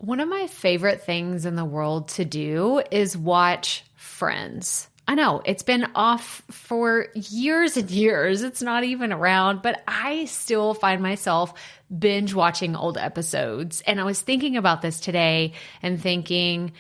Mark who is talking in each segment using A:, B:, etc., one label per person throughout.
A: One of my favorite things in the world to do is watch Friends. I know it's been off for years and years. It's not even around, but I still find myself binge watching old episodes. And I was thinking about this today and thinking,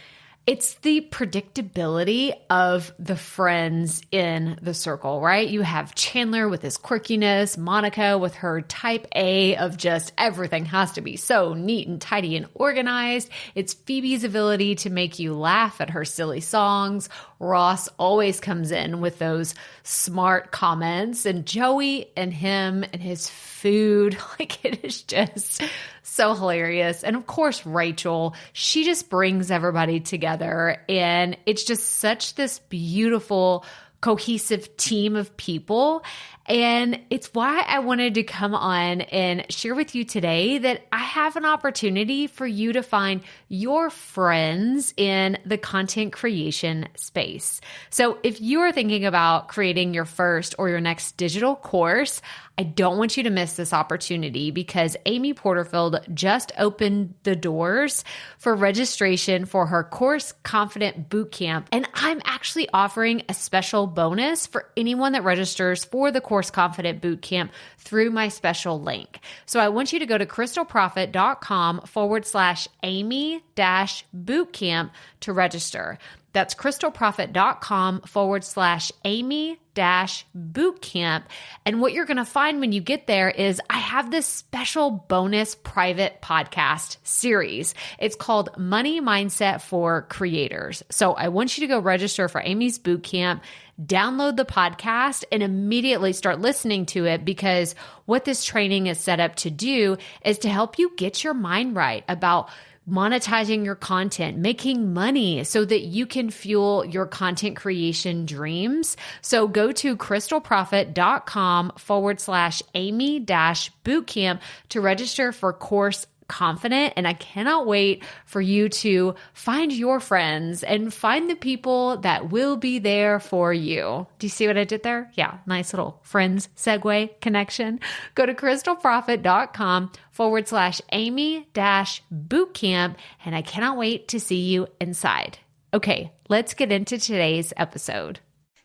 A: it's the predictability of the friends in the circle, right? You have Chandler with his quirkiness, Monica with her type A of just everything has to be so neat and tidy and organized. It's Phoebe's ability to make you laugh at her silly songs. Ross always comes in with those smart comments, and Joey and him and his food, like it is just so hilarious. And of course, Rachel, she just brings everybody together, and it's just such this beautiful, cohesive team of people. And it's why I wanted to come on and share with you today that I have an opportunity for you to find your friends in the content creation space. So if you are thinking about creating your first or your next digital course, I don't want you to miss this opportunity because Amy Porterfield just opened the doors for registration for her Course Confident Bootcamp. And I'm actually offering a special bonus for anyone that registers for the Course Confident Bootcamp through my special link. So I want you to go to crystalprofit.com/Amy-bootcamp to register. That's crystalprofit.com/Amy-bootcamp. And what you're going to find when you get there is I have this special bonus private podcast series. It's called Money Mindset for Creators. So I want you to go register for Amy's bootcamp, download the podcast, and immediately start listening to it, because what this training is set up to do is to help you get your mind right about monetizing your content, making money so that you can fuel your content creation dreams. So go to crystalprofit.com/Amy-bootcamp to register for Course Confident. And I cannot wait for you to find your friends and find the people that will be there for you. Do you see what I did there? Yeah, nice little friends segue connection. Go to crystalprofit.com/Amy-bootcamp. And I cannot wait to see you inside. Okay, let's get into today's episode.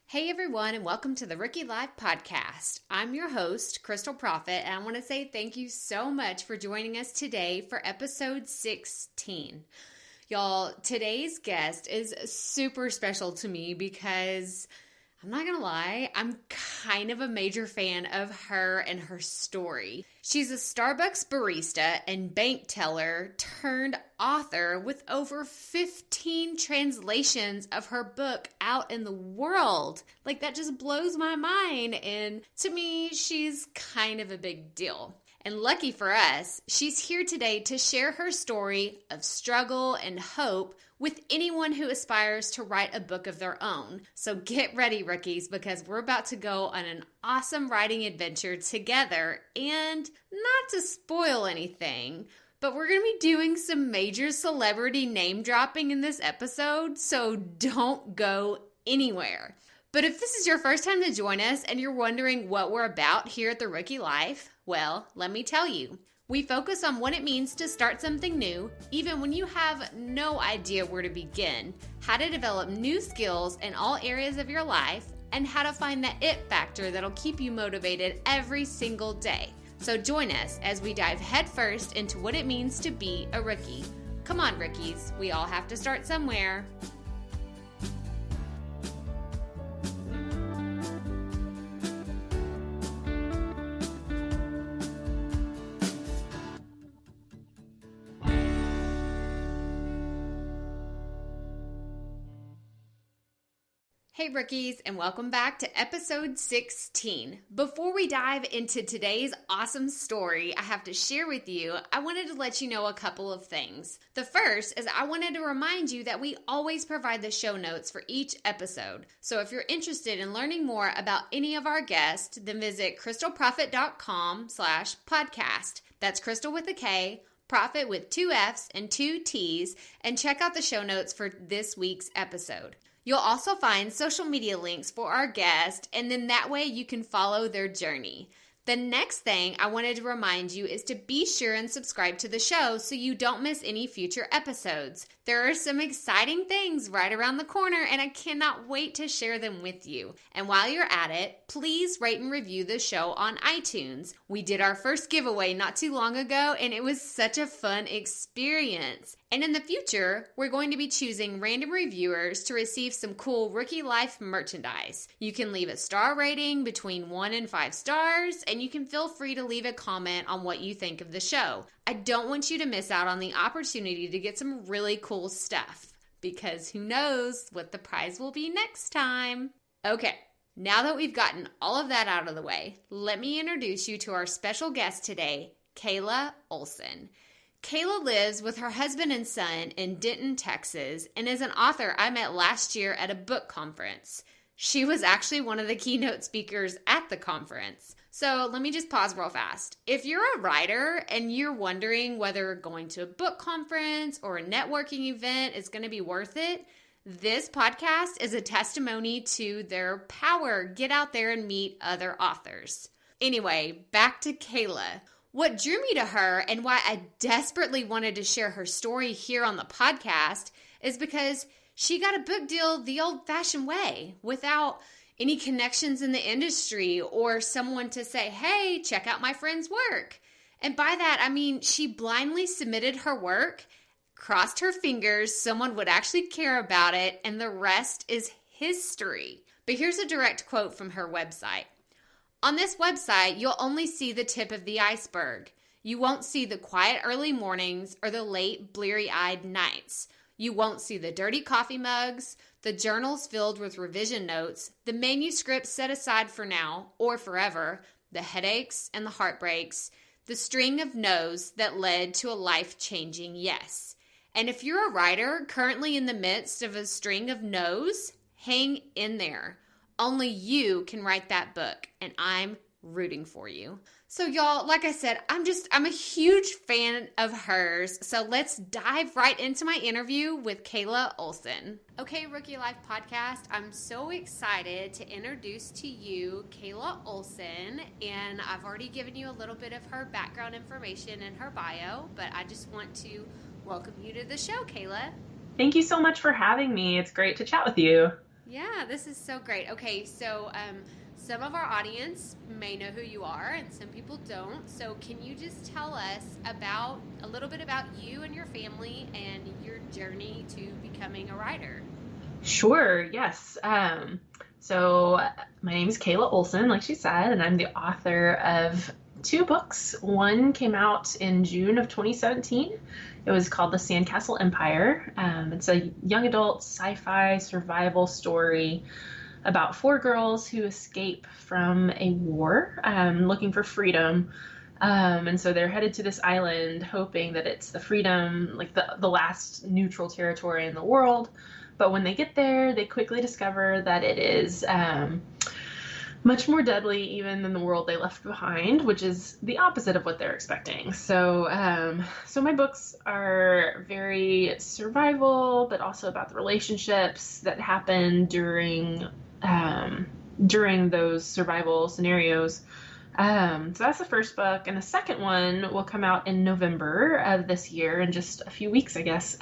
A: Hey everyone, and welcome to the Rookie Life Podcast. I'm your host, Crystal Profit, and I want to say thank you so much for joining us today for episode 16. Y'all, today's guest is super special to me because I'm not going to lie, I'm kind of a major fan of her and her story. She's a Starbucks barista and bank teller turned author with over 15 translations of her book out in the world. Like, that just blows my mind. And to me, she's kind of a big deal. And lucky for us, she's here today to share her story of struggle and hope with anyone who aspires to write a book of their own. So get ready, rookies, because we're about to go on an awesome writing adventure together. And not to spoil anything, but we're going to be doing some major celebrity name dropping in this episode, so don't go anywhere. But if this is your first time to join us and you're wondering what we're about here at The Rookie Life, well, let me tell you. We focus on what it means to start something new, even when you have no idea where to begin, how to develop new skills in all areas of your life, and how to find that it factor that'll keep you motivated every single day. So join us as we dive headfirst into what it means to be a rookie. Come on, rookies, we all have to start somewhere. Hey rookies, and welcome back to episode 16. Before we dive into today's awesome story I have to share with you, I wanted to let you know a couple of things. The first is I wanted to remind you that we always provide the show notes for each episode. So if you're interested in learning more about any of our guests, then visit crystalprofit.com/podcast. That's Crystal with a K, Profit with 2 F's and 2 T's, and check out the show notes for this week's episode. You'll also find social media links for our guest, and then that way you can follow their journey. The next thing I wanted to remind you is to be sure and subscribe to the show so you don't miss any future episodes. There are some exciting things right around the corner, and I cannot wait to share them with you. And while you're at it, please rate and review the show on iTunes. We did our first giveaway not too long ago, and it was such a fun experience. And in the future, we're going to be choosing random reviewers to receive some cool Rookie Life merchandise. You can leave a star rating between 1 and 5 stars, and you can feel free to leave a comment on what you think of the show. I don't want you to miss out on the opportunity to get some really cool stuff, because who knows what the prize will be next time. Okay, now that we've gotten all of that out of the way, let me introduce you to our special guest today, Kayla Olson. Kayla lives with her husband and son in Denton, Texas, and is an author I met last year at a book conference. She was actually one of the keynote speakers at the conference. So let me just pause real fast. If you're a writer and you're wondering whether going to a book conference or a networking event is going to be worth it, this podcast is a testimony to their power. Get out there and meet other authors. Anyway, back to Kayla. What drew me to her and why I desperately wanted to share her story here on the podcast is because she got a book deal the old-fashioned way, without any connections in the industry or someone to say, hey, check out my friend's work. And by that, I mean she blindly submitted her work, crossed her fingers someone would actually care about it, and the rest is history. But here's a direct quote from her website. On this website, you'll only see the tip of the iceberg. You won't see the quiet early mornings or the late bleary-eyed nights. You won't see the dirty coffee mugs, the journals filled with revision notes, the manuscripts set aside for now or forever, the headaches and the heartbreaks, the string of no's that led to a life-changing yes. And if you're a writer currently in the midst of a string of no's, hang in there. Only you can write that book, and I'm rooting for you. So y'all, like I said, I'm a huge fan of hers. So let's dive right into my interview with Kayla Olson. Okay, Rookie Life Podcast, I'm so excited to introduce to you Kayla Olson, and I've already given you a little bit of her background information in her bio, but I just want to welcome you to the show, Kayla.
B: Thank you so much for having me. It's great to chat with you.
A: Yeah, this is so great. Okay, so some of our audience may know who you are and some people don't. So can you just tell us a little bit about you and your family and your journey to becoming a writer?
B: Sure, yes. So my name is Kayla Olson, like she said, and I'm the author of 2 books. One came out in June of 2017. It was called The Sandcastle Empire. It's a young adult sci-fi survival story about 4 girls who escape from a war, looking for freedom. And so they're headed to this island hoping that it's the freedom, like the last neutral territory in the world. But when they get there, they quickly discover that it is much more deadly even than the world they left behind, which is the opposite of what they're expecting. So my books are very survival, but also about the relationships that happen during those survival scenarios. So that's the first book, and the second one will come out in November of this year, in just a few weeks, I guess.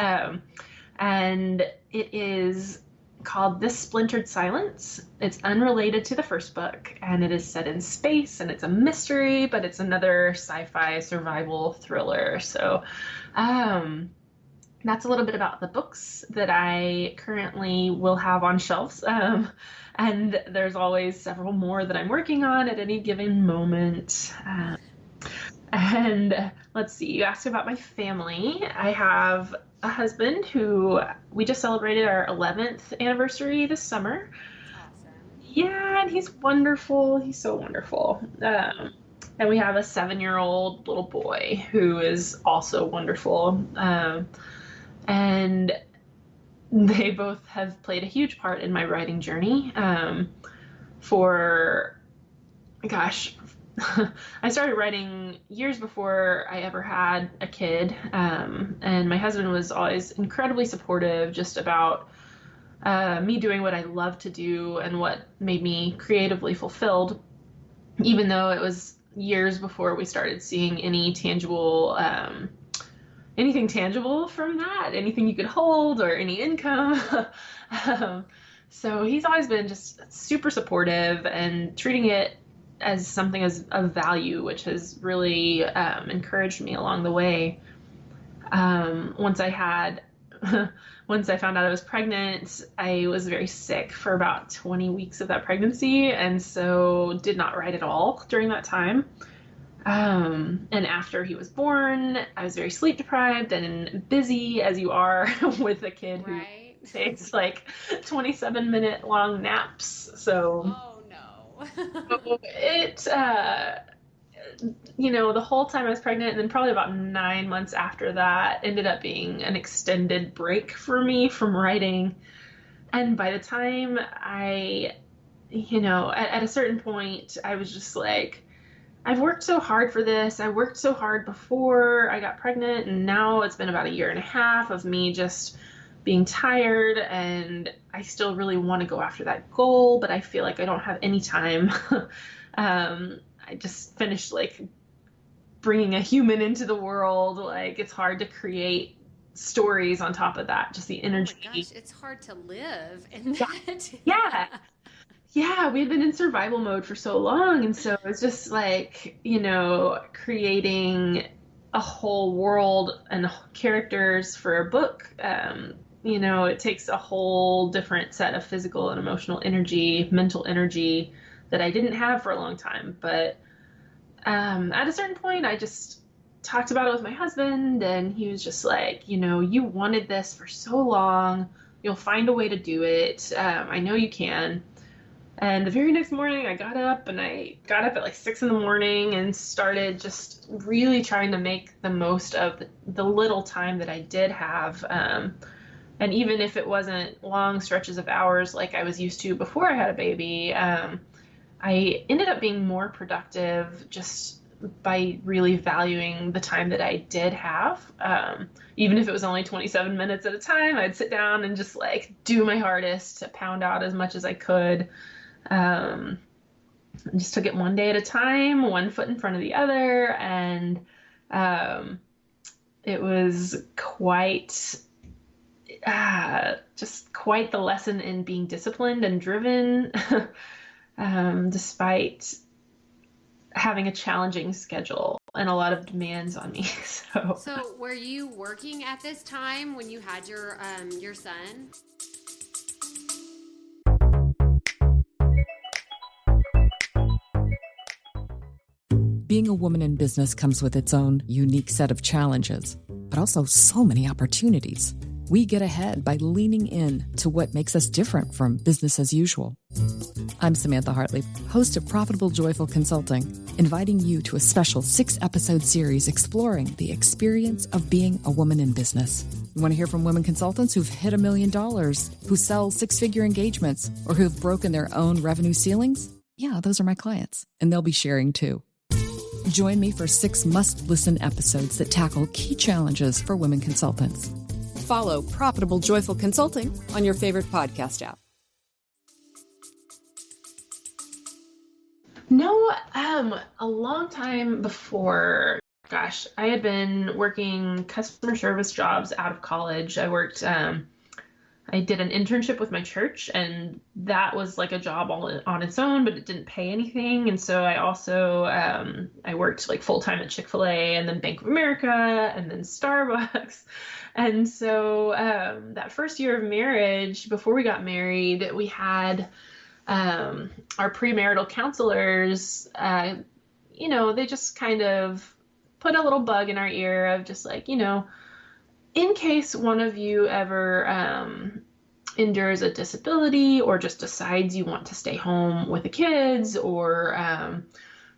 B: And it is called This Splintered Silence. It's unrelated to the first book, and it is set in space, and it's a mystery, but it's another sci-fi survival thriller. So that's a little bit about the books that I currently will have on shelves. And there's always several more that I'm working on at any given moment. And let's see, you asked about my family. I have a husband who we just celebrated our 11th anniversary this summer.
A: Awesome.
B: Yeah, and he's wonderful. He's so wonderful. And we have a 7-year-old little boy who is also wonderful. And they both have played a huge part in my writing journey. I started writing years before I ever had a kid, and my husband was always incredibly supportive just about me doing what I love to do and what made me creatively fulfilled, even though it was years before we started seeing any tangible, anything tangible from that, anything you could hold or any income. um, so he's always been just super supportive and treating it as something as of value, which has really encouraged me along the way. Once I found out I was pregnant, I was very sick for about 20 weeks of that pregnancy, and so did not write at all during that time. And after he was born, I was very sleep deprived and busy, as you are with a kid who takes like 27-minute long naps. So,
A: oh no.
B: so it, the whole time I was pregnant, and then probably about 9 months after that, ended up being an extended break for me from writing. And by the time at a certain point, I was just like, I've worked so hard for this. I worked so hard before I got pregnant, and now it's been about 1.5 years of me just being tired, and I still really want to go after that goal, but I feel like I don't have any time. I just finished like bringing a human into the world. Like, it's hard to create stories on top of that, just the energy.
A: Oh my gosh, it's hard to live in that.
B: Yeah, we had been in survival mode for so long, and so it's just like, creating a whole world and characters for a book. It takes a whole different set of physical and emotional energy, mental energy that I didn't have for a long time. But at a certain point, I just talked about it with my husband, and he was just like, you wanted this for so long. You'll find a way to do it. I know you can. And the very next morning, I got up at like 6 a.m. and started just really trying to make the most of the little time that I did have. And even if it wasn't long stretches of hours like I was used to before I had a baby, I ended up being more productive just by really valuing the time that I did have. Even if it was only 27 minutes at a time, I'd sit down and just like do my hardest to pound out as much as I could. I just took it one day at a time, one foot in front of the other. And it was just quite the lesson in being disciplined and driven, despite having a challenging schedule and a lot of demands on me.
A: So were you working at this time when you had your son?
C: Being a woman in business comes with its own unique set of challenges, but also so many opportunities. We get ahead by leaning in to what makes us different from business as usual. I'm Samantha Hartley, host of Profitable Joyful Consulting, inviting you to a special 6-episode series exploring the experience of being a woman in business. You want to hear from women consultants who've hit $1 million, who sell 6-figure engagements, or who've broken their own revenue ceilings? Yeah, those are my clients, and they'll be sharing too. Join me for 6 must-listen episodes that tackle key challenges for women consultants. Follow Profitable Joyful Consulting on your favorite podcast app.
B: No, a long time before, I had been working customer service jobs out of college. I did an internship with my church, and that was like a job all on its own, but it didn't pay anything. And so I also, I worked like full-time at Chick-fil-A, and then Bank of America, and then Starbucks. And so that first year of marriage, before we got married, we had our premarital counselors, they just kind of put a little bug in our ear of just like, in case one of you ever endures a disability or just decides you want to stay home with the kids, or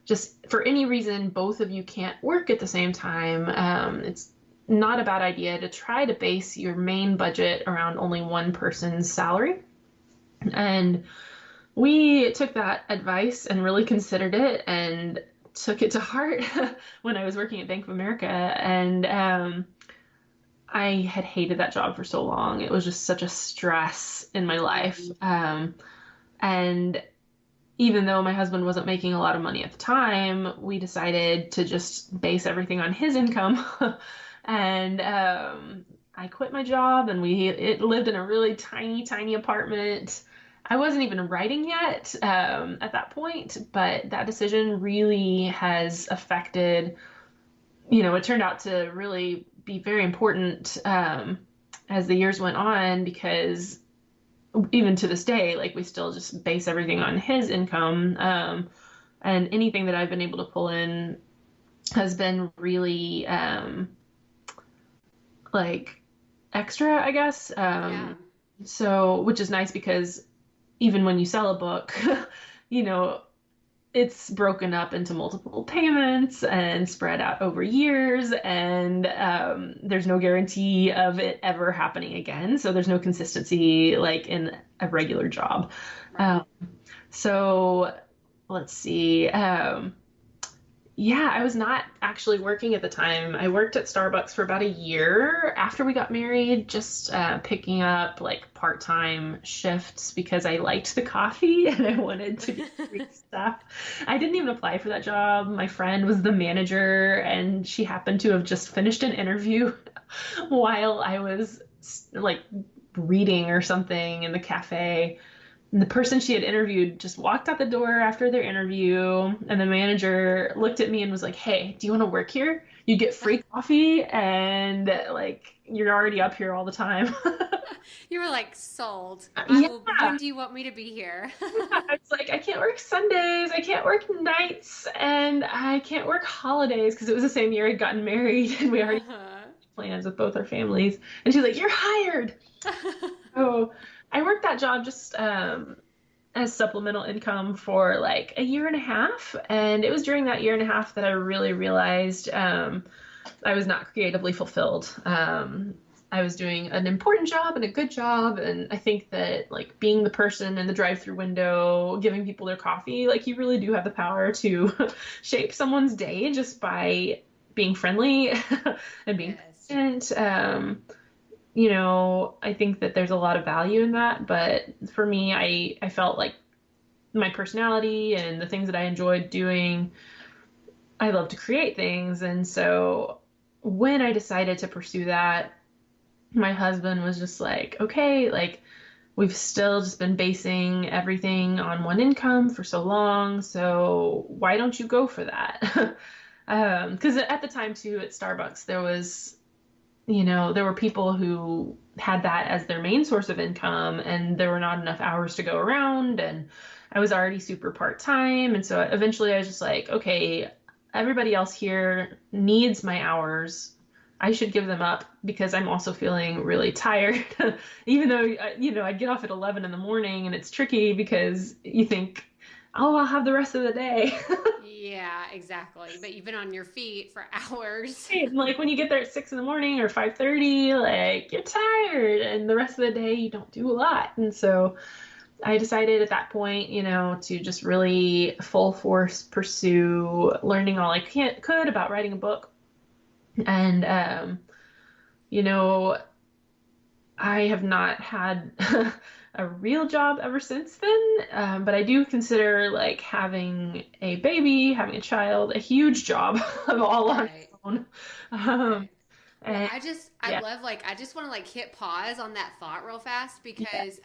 B: just for any reason both of you can't work at the same time, it's not a bad idea to try to base your main budget around only one person's salary. And we took that advice and really considered it and took it to heart when I was working at Bank of America. And I had hated that job for so long. It was just such a stress in my life. And even though my husband wasn't making a lot of money at the time, we decided to just base everything on his income. And I quit my job, and we lived in a really tiny apartment. I wasn't even writing yet at that point, but that decision really has affected, it turned out to really be very important as the years went on, because even to this day, like, we still just base everything on his income. And anything that I've been able to pull in has been really like extra, I guess. So, which is nice, because even when you sell a book, it's broken up into multiple payments and spread out over years, and there's no guarantee of it ever happening again. So there's no consistency like in a regular job. So let's see. I was not actually working at the time. I worked at Starbucks for about a year after we got married, just picking up like part-time shifts because I liked the coffee and I wanted to do stuff. I didn't even apply for that job. My friend was the manager, and she happened to have just finished an interview while I was like reading or something in the cafe. And the person she had interviewed just walked out the door after their interview, and the manager looked at me and was like, "Hey, do you want to work here? You get free coffee, and like, you're already up here all the time."
A: You were like, sold.
B: Yeah.
A: When do you want me to be here?
B: I was like, I can't work Sundays, I can't work nights, and I can't work holidays, because it was the same year I'd gotten married and we already had plans with both our families. And she's like, "You're hired." So I worked that job just as supplemental income for like a year and a half. And it was during that year and a half that I really realized I was not creatively fulfilled. I was doing an important job and a good job. And I think that like being the person in the drive-through window, giving people their coffee, like, you really do have the power to shape someone's day just by being friendly and being patient. I think that there's a lot of value in that, but for me, I felt like my personality and the things that I enjoyed doing, I love to create things. And so when I decided to pursue that, my husband was just like, "Okay, like, we've still just been basing everything on one income for so long, so why don't you go for that?" Because at the time too, at Starbucks, there were people who had that as their main source of income, and there were not enough hours to go around, and I was already super part-time. And so eventually I was just like, okay, everybody else here needs my hours. I should give them up, because I'm also feeling really tired. Even though, I get off at 11 in the morning, and it's tricky because you think, "Oh, I'll have the rest of the day."
A: Yeah, exactly. But you've been on your feet for hours.
B: Like, when you get there at 6 in the morning or 5:30, like, you're tired, and the rest of the day you don't do a lot. And so I decided at that point, to just really full force pursue learning all I could about writing a book. And, I have not had a real job ever since then. But I do consider like having a baby, having a child, a huge job of all on its own.
A: I love, like, I just want to like hit pause on that thought real fast, because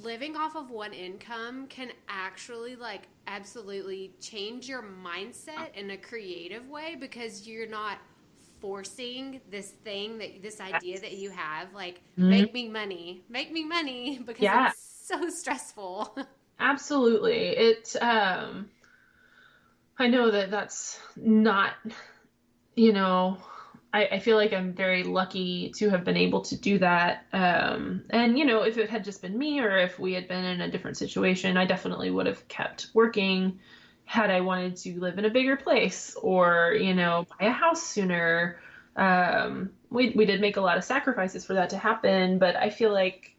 A: living off of one income can actually like absolutely change your mindset in a creative way, because you're not forcing this idea that you have, like, make me money, because it's so stressful.
B: Absolutely. I know that that's not, I feel like I'm very lucky to have been able to do that. And, if it had just been me, or if we had been in a different situation, I definitely would have kept working had I wanted to live in a bigger place, or, buy a house sooner. We did make a lot of sacrifices for that to happen, but I feel like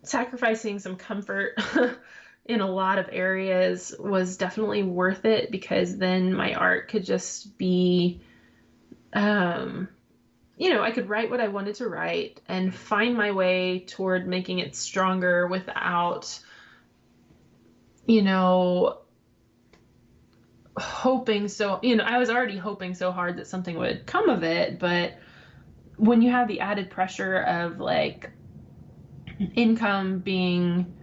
B: sacrificing some comfort in a lot of areas was definitely worth it, because then my art could just be I could write what I wanted to write and find my way toward making it stronger without, hoping so, I was already hoping so hard that something would come of it. But when you have the added pressure of like income being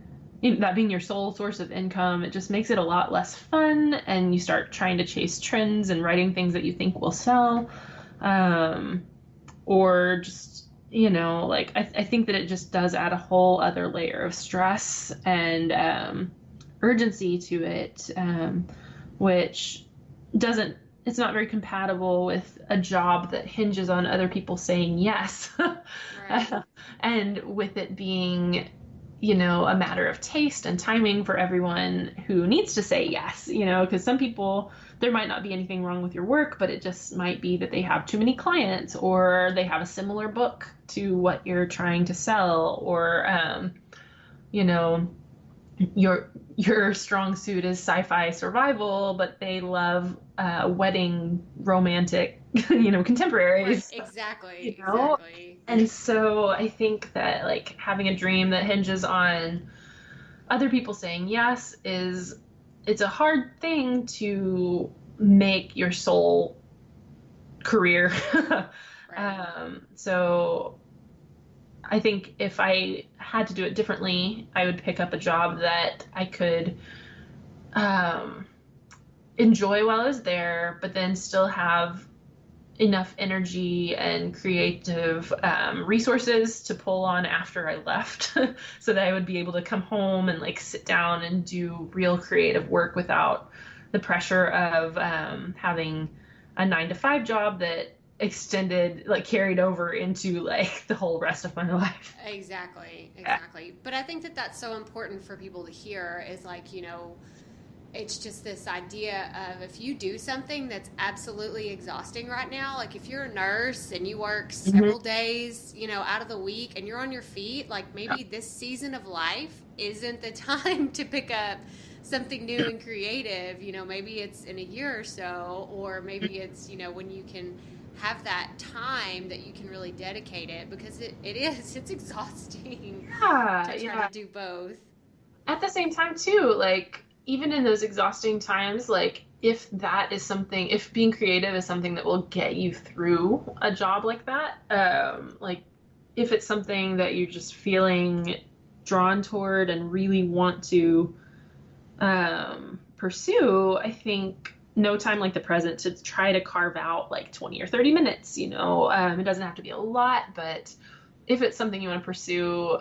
B: that being your sole source of income, it just makes it a lot less fun, and you start trying to chase trends and writing things that you think will sell, or just like I think that it just does add a whole other layer of stress and urgency to it, which it's not very compatible with a job that hinges on other people saying yes. Right. And with it being a matter of taste and timing for everyone who needs to say yes, because some people, there might not be anything wrong with your work, but it just might be that they have too many clients, or they have a similar book to what you're trying to sell, or, your strong suit is sci-fi survival, but they love wedding romantic, contemporaries.
A: Right, exactly. Exactly.
B: And so I think that like having a dream that hinges on other people saying yes it's a hard thing to make your sole career. Right. So I think if I had to do it differently, I would pick up a job that I could enjoy while I was there, but then still have enough energy and creative resources to pull on after I left so that I would be able to come home and like sit down and do real creative work without the pressure of having a 9-to-5 job that carried over into like the whole rest of my life.
A: Exactly. Yeah. But I think that that's so important for people to hear is like, it's just this idea of if you do something that's absolutely exhausting right now, like if you're a nurse and you work several days, out of the week and you're on your feet, like maybe this season of life isn't the time to pick up something new and creative. Maybe it's in a year or so, or maybe it's, when you can have that time that you can really dedicate it, because it's exhausting to try to do both.
B: At the same time too, like even in those exhausting times, like if being creative is something that will get you through a job like that, like if it's something that you're just feeling drawn toward and really want to pursue, I think no time like the present to try to carve out like 20 or 30 minutes, it doesn't have to be a lot, but if it's something you want to pursue,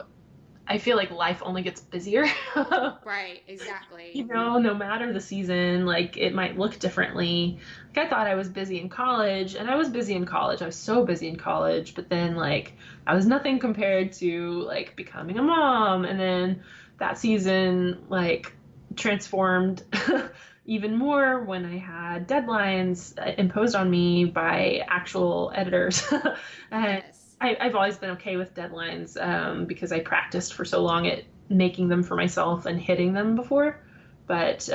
B: I feel like life only gets busier.
A: Right, exactly.
B: No matter the season, like it might look differently. Like I thought I was busy in college, and I was busy in college. I was so busy in college, but then like I was nothing compared to like becoming a mom. And then that season like transformed even more when I had deadlines imposed on me by actual editors. And yes. I've always been okay with deadlines because I practiced for so long at making them for myself and hitting them before. But,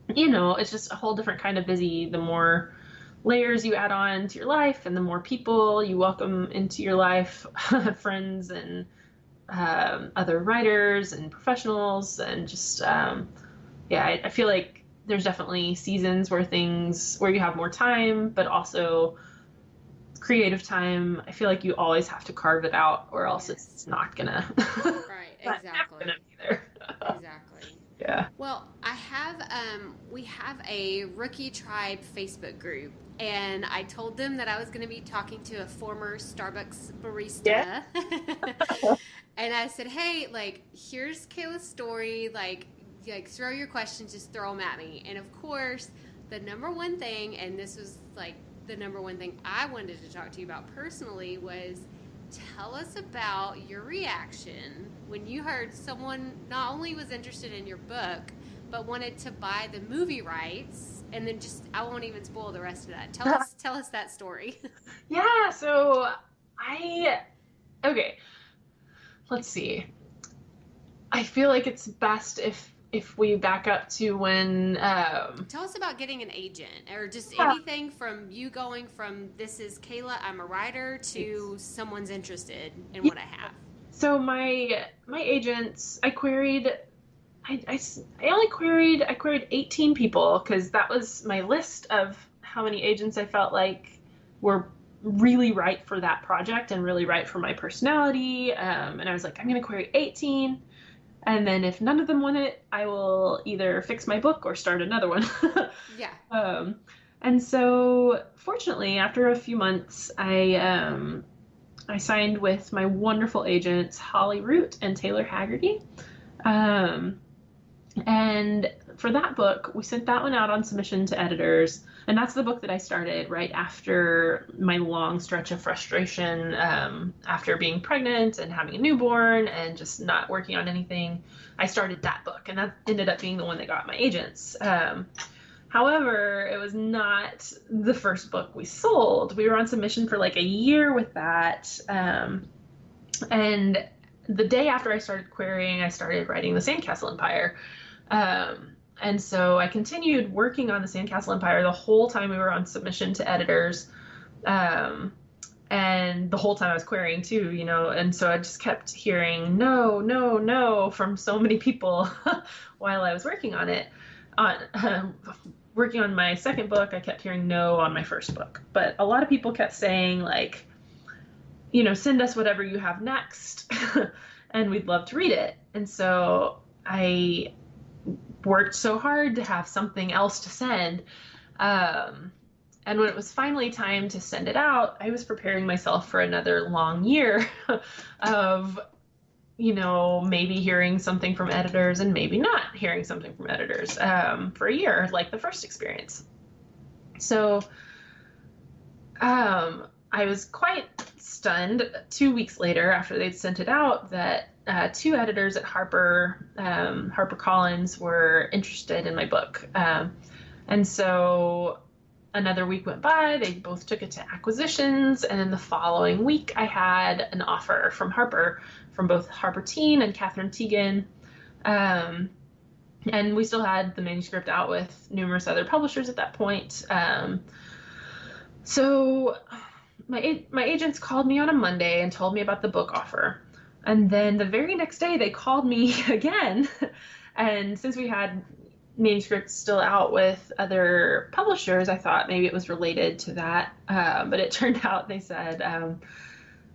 B: it's just a whole different kind of busy. The more layers you add on to your life and the more people you welcome into your life, friends and other writers and professionals, and just, I feel like there's definitely seasons where you have more time, but also creative time. I feel like you always have to carve it out, or else it's not gonna.
A: Right, exactly.
B: Not gonna be there.
A: Exactly.
B: Yeah.
A: Well, we have a Rookie Tribe Facebook group, and I told them that I was going to be talking to a former Starbucks barista. Yeah. And I said, hey, like, here's Kayla's story. Like throw your questions, just throw them at me. And of course, the number one thing, and this was like the number one thing I wanted to talk to you about personally, was tell us about your reaction when you heard someone not only was interested in your book, but wanted to buy the movie rights. And then I won't even spoil the rest of that. Tell us that story.
B: Yeah. So okay, let's see. I feel like it's best if if we back up to when,
A: tell us about getting an agent, or just anything from you going from this is Kayla, I'm a writer, to someone's interested in what I have.
B: So my agents, I queried 18 people, because that was my list of how many agents I felt like were really right for that project and really right for my personality. And I was like, I'm going to query 18. And then if none of them want it, I will either fix my book or start another one.
A: Yeah.
B: And so fortunately, after a few months, I signed with my wonderful agents, Holly Root and Taylor Haggerty. And for that book, we sent that one out on submission to editors. And that's the book that I started right after my long stretch of frustration, after being pregnant and having a newborn and just not working on anything. I started that book, and that ended up being the one that got my agents. However, it was not the first book we sold. We were on submission for like a year with that. And the day after I started querying, I started writing The Sandcastle Empire. And so I continued working on The Sandcastle Empire the whole time we were on submission to editors. And the whole time I was querying too, and so I just kept hearing no from so many people while I was working on it. Working on my second book, I kept hearing no on my first book. But a lot of people kept saying, like, send us whatever you have next, and we'd love to read it. And so I worked so hard to have something else to send. And when it was finally time to send it out, I was preparing myself for another long year of, maybe hearing something from editors and maybe not hearing something from editors, for a year, like the first experience. So I was quite stunned 2 weeks later after they'd sent it out that two editors at HarperCollins were interested in my book. And so another week went by, they both took it to acquisitions, and then the following week I had an offer from Harper, from both Harper Teen and Catherine Teigen. And we still had the manuscript out with numerous other publishers at that point. So my agents called me on a Monday and told me about the book offer. And then the very next day they called me again. And since we had manuscripts still out with other publishers, I thought maybe it was related to that. But it turned out they said,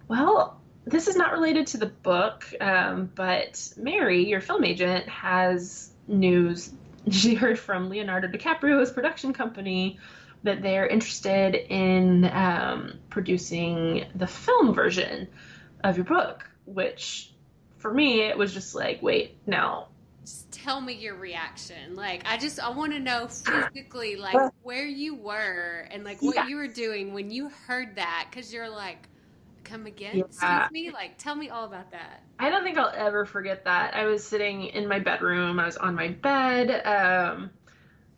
B: well, this is not related to the book, but Mary, your film agent, has news. She heard from Leonardo DiCaprio's production company that they're interested in producing the film version of your book, which for me, it was just like, wait, now.
A: Just tell me your reaction. Like, I want to know physically, like, where you were and, like, what you were doing when you heard that, because you're like, come again? Yeah. Excuse me? Like, tell me all about that.
B: I don't think I'll ever forget that. I was sitting in my bedroom. I was on my bed, and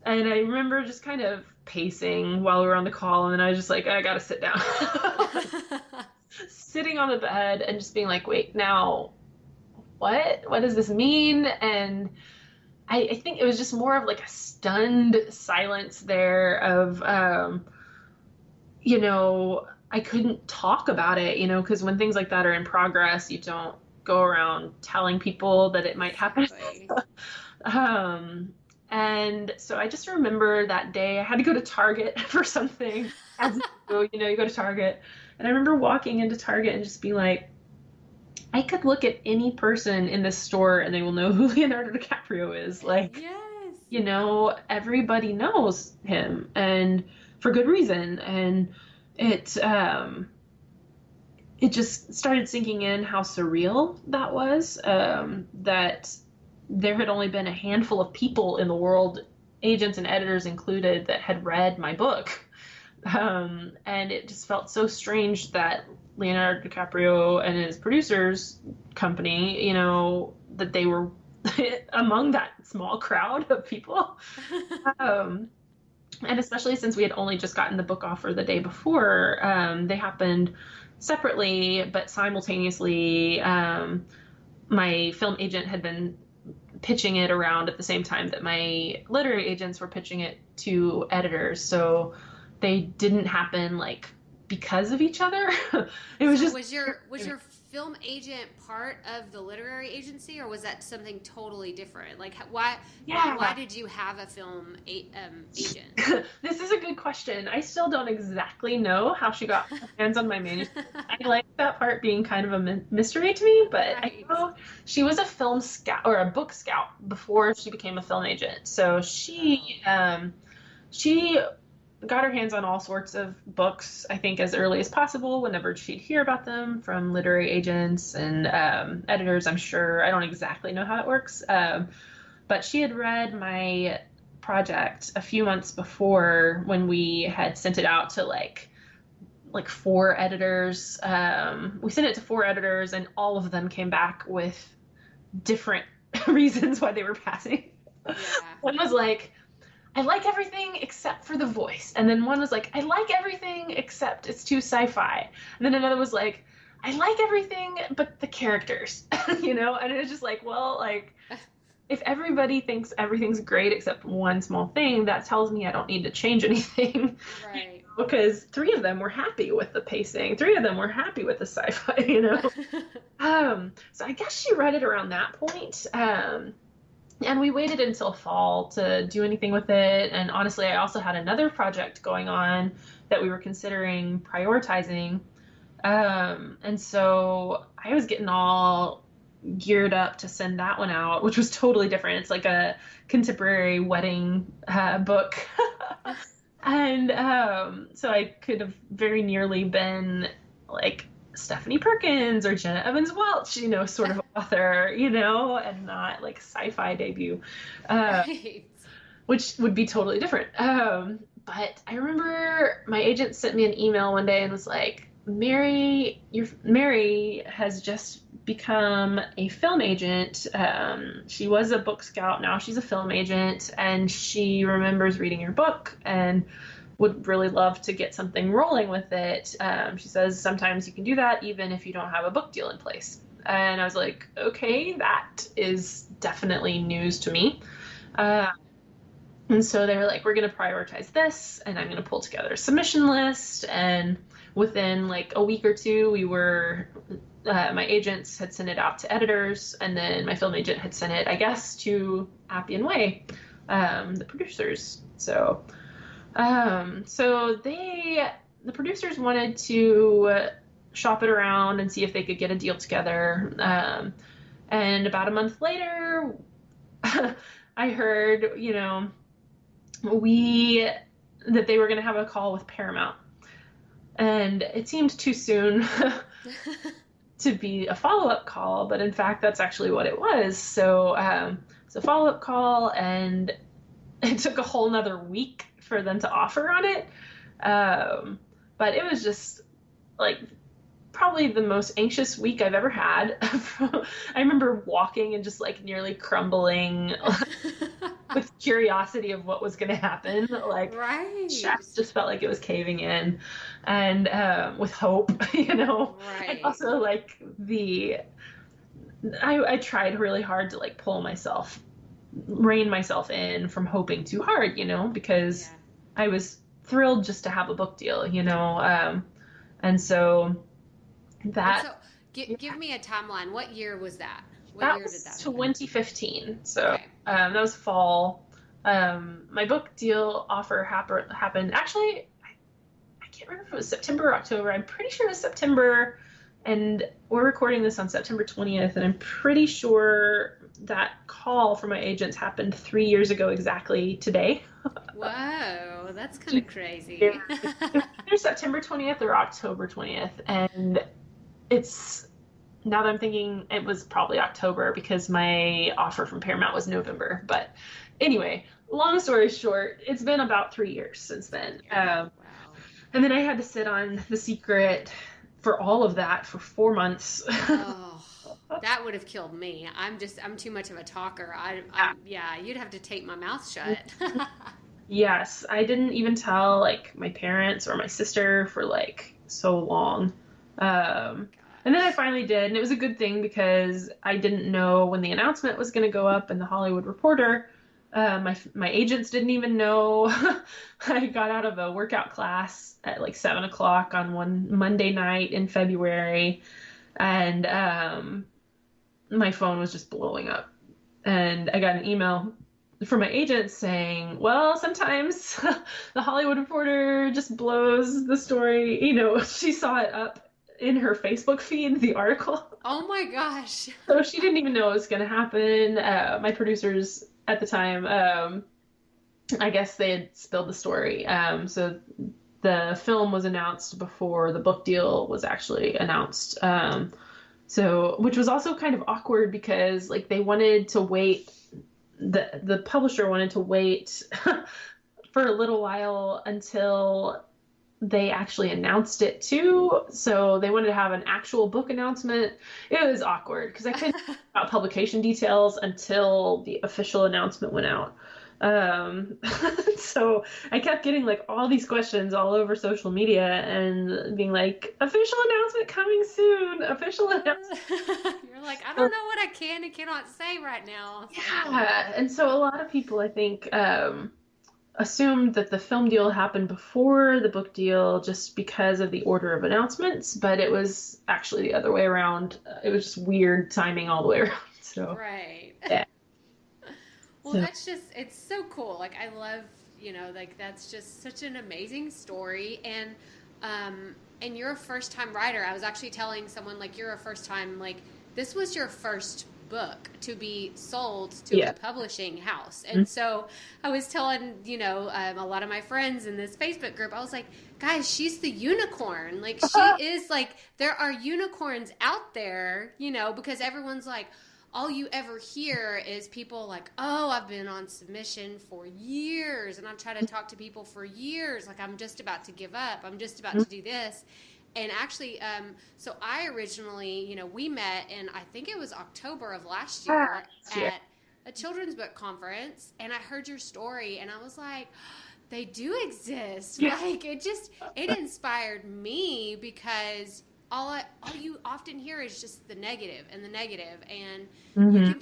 B: I remember just kind of pacing while we were on the call, and then I was just like, I gotta sit down. Sitting on the bed and just being like, wait, now what does this mean? And I think it was just more of like a stunned silence there of, I couldn't talk about it, because when things like that are in progress, you don't go around telling people that it might happen. And so I just remember that day I had to go to Target for something. As you go to Target. And I remember walking into Target and just being like, I could look at any person in this store and they will know who Leonardo DiCaprio is. Like, yes. Everybody knows him, and for good reason. And it just started sinking in how surreal that was, that there had only been a handful of people in the world, agents and editors included, that had read my book. And it just felt so strange that Leonardo DiCaprio and his producers company, that they were among that small crowd of people. And especially since we had only just gotten the book offer the day before, they happened separately, but simultaneously, my film agent had been pitching it around at the same time that my literary agents were pitching it to editors. So they didn't happen like because of each other. It was
A: was your film agent part of the literary agency, or was that something totally different? Like why did you have a film agent?
B: This is a good question. I still don't exactly know how she got her hands on my manuscript. I like that part being kind of a mystery to me, but right. I know she was a film scout or a book scout before she became a film agent. So she got her hands on all sorts of books, I think, as early as possible whenever she'd hear about them from literary agents and editors, I'm sure. I don't exactly know how it works. But she had read my project a few months before when we had sent it out to like 4 editors. We sent it to 4 editors and all of them came back with different reasons why they were passing. Yeah. One was like, I like everything except for the voice. And then one was like, I like everything except it's too sci-fi. And then another was like, I like everything but the characters, And it was just like, well, like, if everybody thinks everything's great except one small thing, that tells me I don't need to change anything.
A: Right.
B: Because 3 of them were happy with the pacing. 3 of them were happy with the sci-fi, So I guess she read it around that point. And we waited until fall to do anything with it. And honestly, I also had another project going on that we were considering prioritizing. And so I was getting all geared up to send that one out, which was totally different. It's like a contemporary wedding book. And so I could have very nearly been like Stephanie Perkins or Jenna Evans Welch, sort of author, and not like sci-fi debut,
A: right.
B: Which would be totally different. But I remember my agent sent me an email one day and was like, Mary has just become a film agent. She was a book scout. Now she's a film agent, and she remembers reading your book and would really love to get something rolling with it. She says sometimes you can do that even if you don't have a book deal in place. And I was like, okay, that is definitely news to me. And so they were like, we're going to prioritize this, and I'm going to pull together a submission list. And within like a week or two, my agents had sent it out to editors, and then my film agent had sent it, I guess, to Appian Way, the producers. So the producers wanted to shop it around and see if they could get a deal together. And about a month later, I heard, that they were going to have a call with Paramount. And it seemed too soon to be a follow-up call, but in fact, that's actually what it was. So it's a follow-up call, and it took a whole nother week for them to offer on it. But it was just like probably the most anxious week I've ever had. I remember walking and just like nearly crumbling with curiosity of what was going to happen. Like,
A: right.
B: Chest just felt like it was caving in, and with hope,
A: Right.
B: And also like I tried really hard to like rein myself in from hoping too hard, because I was thrilled just to have a book deal, and so that.
A: So, give me a timeline. What year was that?
B: What year did that happen? 2015. So okay. That was fall. My book deal offer happened. Actually, I can't remember if it was September or October. I'm pretty sure it was September, and we're recording this on September 20th, and I'm pretty sure that call from my agents happened 3 years ago exactly today.
A: Whoa, that's kind of crazy.
B: Either September 20th or October 20th, and it's, now that I'm thinking, it was probably October because my offer from Paramount was November. But anyway, long story short, it's been about 3 years since then.
A: Wow.
B: And then I had to sit on The Secret for all of that for 4 months.
A: Oh, that would have killed me. I'm too much of a talker. You'd have to tape my mouth shut.
B: Yes, I didn't even tell like my parents or my sister for like so long.
A: Gosh.
B: And then I finally did, and it was a good thing because I didn't know when the announcement was going to go up in the Hollywood Reporter. My agents didn't even know. I got out of a workout class at like 7 o'clock on one Monday night in February, and my phone was just blowing up. And I got an email from my agent saying, well, sometimes the Hollywood Reporter just blows the story. You know, she saw it up in her Facebook feed, the article.
A: Oh my gosh.
B: So she didn't even know it was going to happen. My producers at the time, I guess they had spilled the story. So the film was announced before the book deal was actually announced. So, which was also kind of awkward because like they wanted to wait, the publisher wanted to wait for a little while until they actually announced it too. So they wanted to have an actual book announcement. It was awkward because I couldn't talk about publication details until the official announcement went out. So I kept getting like all these questions all over social media and being like, official announcement coming soon, official announcement.
A: You're like, I don't know what I can and cannot say right now.
B: Yeah. And so a lot of people, I think, assumed that the film deal happened before the book deal just because of the order of announcements, but it was actually the other way around. It was just weird timing all the way around. So
A: right.
B: Yeah.
A: Well,
B: So
A: that's just, it's so cool. Like, I love, you know, like, that's just such an amazing story. And you're a first-time writer. I was actually telling someone, like, you're a first-time, like, this was your first book to be sold to a publishing house. And so I was telling, you know, a lot of my friends in this Facebook group, I was like, guys, she's the unicorn. Like, she is, like, there are unicorns out there, you know, because everyone's like, all you ever hear is people like, oh, I've been on submission for years and I've tried to talk to people for years. Like, I'm just about to give up. I'm just about to do this. And actually, so I originally, you know, we met in, I think it was October of last year at a children's book conference. And I heard your story and I was like, they do exist. Yeah. Like, it inspired me because all you often hear is just the negative and the negative. And you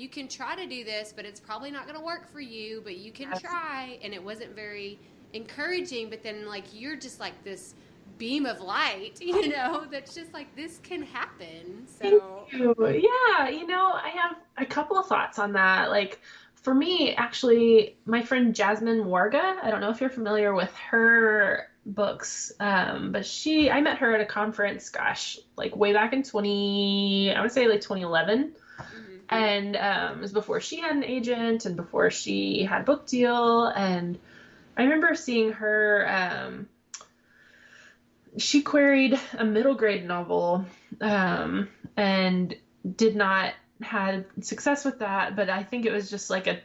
A: can try to do this, but it's probably not going to work for you, but you can try. And it wasn't very encouraging. But then, like, you're just like this beam of light, you know, that's just like, this can happen. So
B: yeah, you know, I have a couple of thoughts on that. Like, for me, actually, my friend Jasmine Warga, I don't know if you're familiar with her books, but I met her at a conference, gosh, like way back in 2011. And it was before she had an agent and before she had a book deal. And I remember seeing her, she queried a middle grade novel, and did not have success with that. But I think it was just like a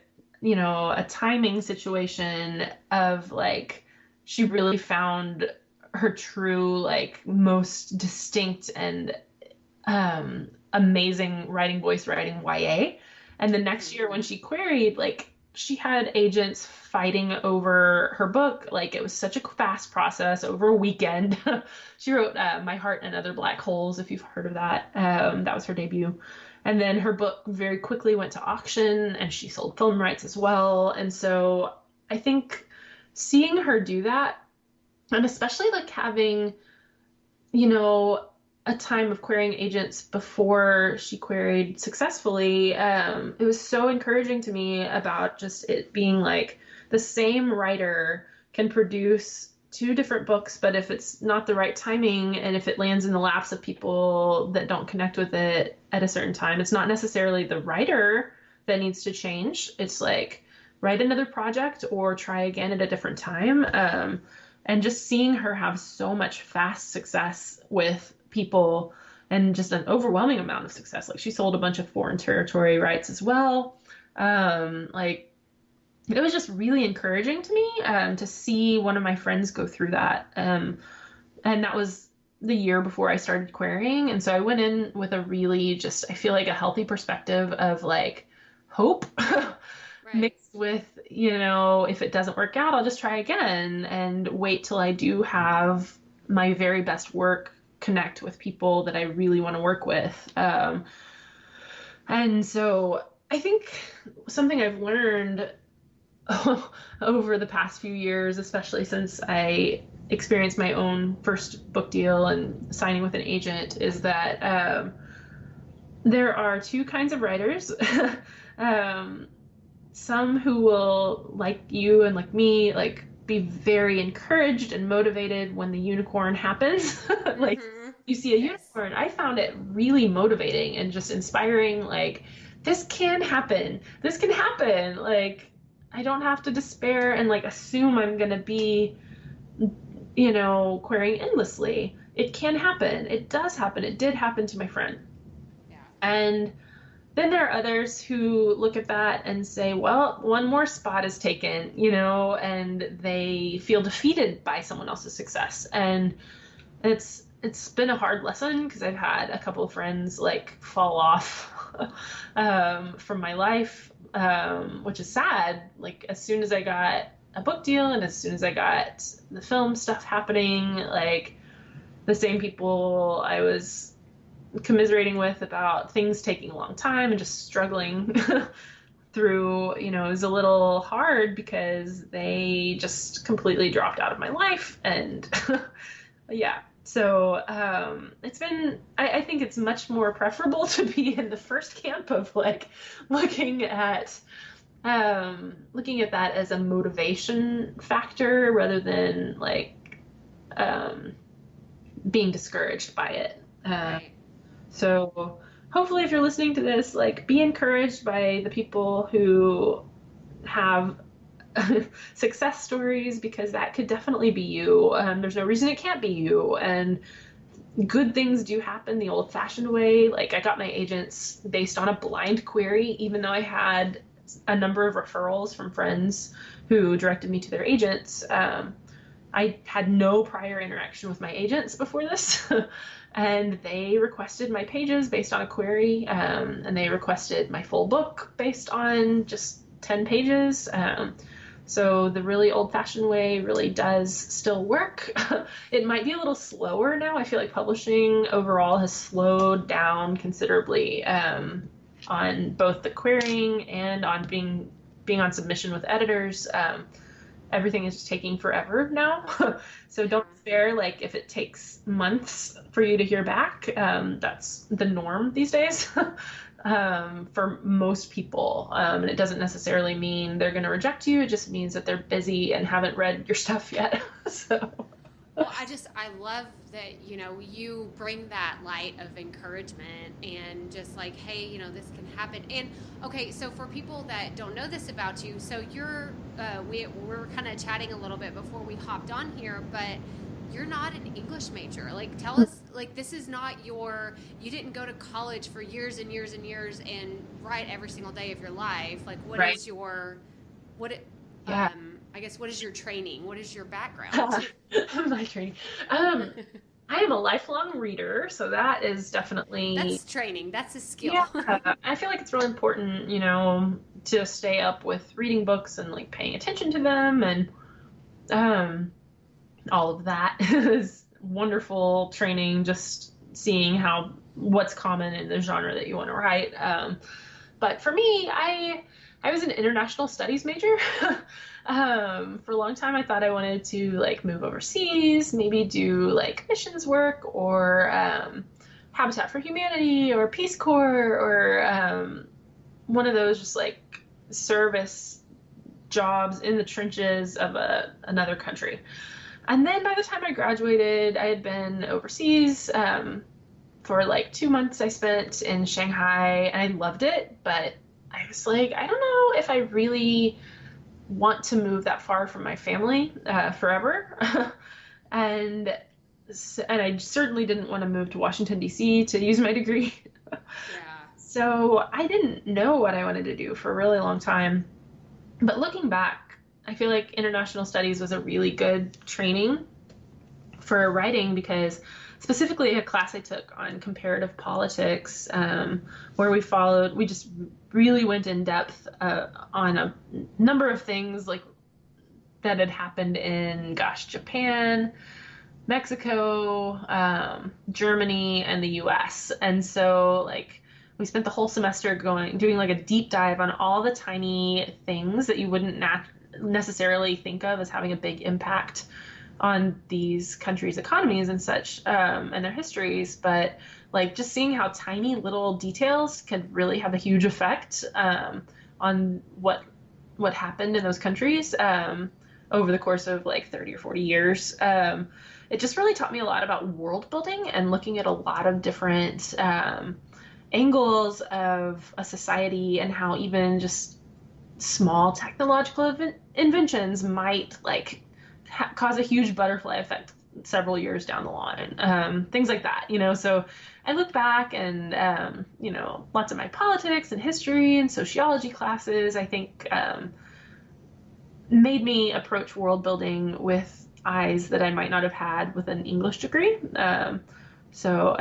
B: timing situation of like, she really found her true, like, most distinct and, amazing writing voice writing YA. And the next year when she queried, like, she had agents fighting over her book. Like, it was such a fast process over a weekend. She wrote My Heart and Other Black Holes, if you've heard of that. That was her debut. And then her book very quickly went to auction and she sold film rights as well. And so I think seeing her do that, and especially like having, you know, a time of querying agents before she queried successfully, it was so encouraging to me about just it being like the same writer can produce two different books, but if it's not the right timing and if it lands in the laps of people that don't connect with it at a certain time, it's not necessarily the writer that needs to change. It's like, write another project or try again at a different time. And just seeing her have so much fast success with people and just an overwhelming amount of success. Like, she sold a bunch of foreign territory rights as well. Like, it was just really encouraging to me to see one of my friends go through that. And that was the year before I started querying. And so I went in with a really just, I feel like a healthy perspective of like hope mixed with, you know, if it doesn't work out, I'll just try again and wait till I do have my very best work connect with people that I really want to work with. And so I think something I've learned over the past few years, especially since I experienced my own first book deal and signing with an agent, is that there are two kinds of writers. Some who will, like you and like me, like be very encouraged and motivated when the unicorn happens. Like you see a unicorn. I found it really motivating and just inspiring. Like, this can happen. This can happen. Like, I don't have to despair and like assume I'm going to be, querying endlessly. It can happen. It does happen. It did happen to my friend. Yeah. And then there are others who look at that and say, well, one more spot is taken, and they feel defeated by someone else's success. And it's been a hard lesson because I've had a couple of friends like fall off from my life, which is sad. Like, as soon as I got a book deal and as soon as I got the film stuff happening, like the same people I was commiserating with about things taking a long time and just struggling through, it was a little hard because they just completely dropped out of my life. And yeah, so it's been, I think it's much more preferable to be in the first camp of like looking at that as a motivation factor rather than like being discouraged by it. Right. So hopefully if you're listening to this, like, be encouraged by the people who have success stories, because that could definitely be you. There's no reason it can't be you. And good things do happen the old-fashioned way. Like, I got my agents based on a blind query, even though I had a number of referrals from friends who directed me to their agents. I had no prior interaction with my agents before this. And they requested my pages based on a query, and they requested my full book based on just 10 pages. So the really old-fashioned way really does still work. It might be a little slower now. I feel like publishing overall has slowed down considerably on both the querying and on being on submission with editors. Everything is just taking forever now. So don't despair. Like, if it takes months for you to hear back, that's the norm these days for most people. And it doesn't necessarily mean they're going to reject you. It just means that they're busy and haven't read your stuff yet. So.
A: Well, I love that, you bring that light of encouragement and just like, hey, this can happen. And okay, so for people that don't know this about you, so you're, we were kind of chatting a little bit before we hopped on here, but you're not an English major. Like, tell us, like, this is not you didn't go to college for years and years and years and write every single day of your life. Like, what is your, yeah. I guess, what is your training? What is your background?
B: My training. I am a lifelong reader, so that is definitely...
A: That's training. That's a skill.
B: Yeah. I feel like it's really important, to stay up with reading books and, like, paying attention to them, and all of that is wonderful training, just seeing what's common in the genre that you want to write. But for me, I was an international studies major. For a long time, I thought I wanted to like move overseas, maybe do like missions work or Habitat for Humanity or Peace Corps or one of those just like service jobs in the trenches of another country. And then by the time I graduated, I had been overseas for like 2 months. I spent in Shanghai and I loved it, but I was like, I don't know if I really want to move that far from my family forever. and I certainly didn't want to move to Washington, D.C. to use my degree. Yeah. So I didn't know what I wanted to do for a really long time. But looking back, I feel like international studies was a really good training for writing, because specifically a class I took on comparative politics, where we just really went in depth on a number of things like that had happened in, Japan, Mexico, Germany, and the US. And so like we spent the whole semester doing like a deep dive on all the tiny things that you wouldn't necessarily think of as having a big impact on these countries' economies and such, and their histories. But like just seeing how tiny little details can really have a huge effect on what happened in those countries over the course of like 30 or 40 years. It just really taught me a lot about world building and looking at a lot of different angles of a society and how even just small technological inventions might like cause a huge butterfly effect several years down the line. Things like that, so I look back and, lots of my politics and history and sociology classes, I think, made me approach world building with eyes that I might not have had with an English degree. And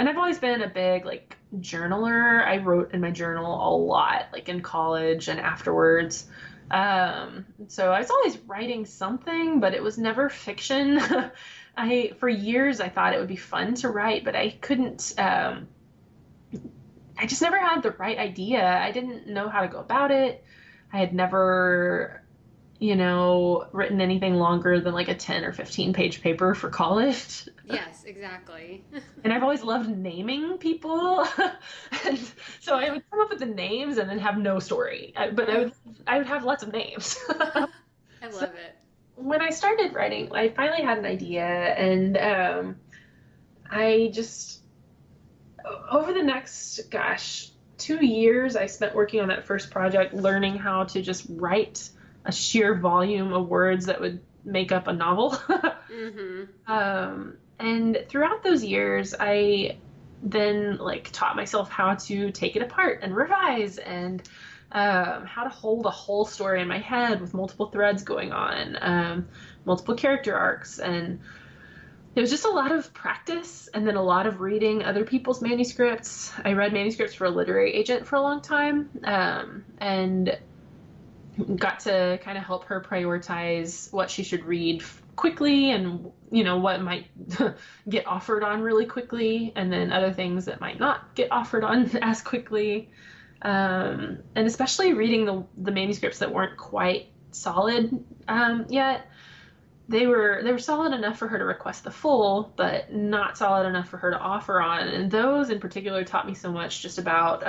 B: I've always been a big like journaler. I wrote in my journal a lot, like in college and afterwards. So I was always writing something, but it was never fiction. For years, I thought it would be fun to write, but I couldn't, I just never had the right idea. I didn't know how to go about it. I had never, written anything longer than like a 10 or 15 page paper for college.
A: Yes, exactly.
B: And I've always loved naming people. And so I would come up with the names and then have no story. But I would have lots of names.
A: I love it.
B: When I started writing, I finally had an idea, and I just, over the next, 2 years, I spent working on that first project, learning how to just write a sheer volume of words that would make up a novel. Mm-hmm. And throughout those years, I then like taught myself how to take it apart and revise and how to hold a whole story in my head with multiple threads going on, multiple character arcs. And it was just a lot of practice and then a lot of reading other people's manuscripts. I read manuscripts for a literary agent for a long time, and got to kind of help her prioritize what she should read quickly and, what might get offered on really quickly, and then other things that might not get offered on as quickly. And especially reading the manuscripts that weren't quite solid yet. They were solid enough for her to request the full, but not solid enough for her to offer on. And those in particular taught me so much just about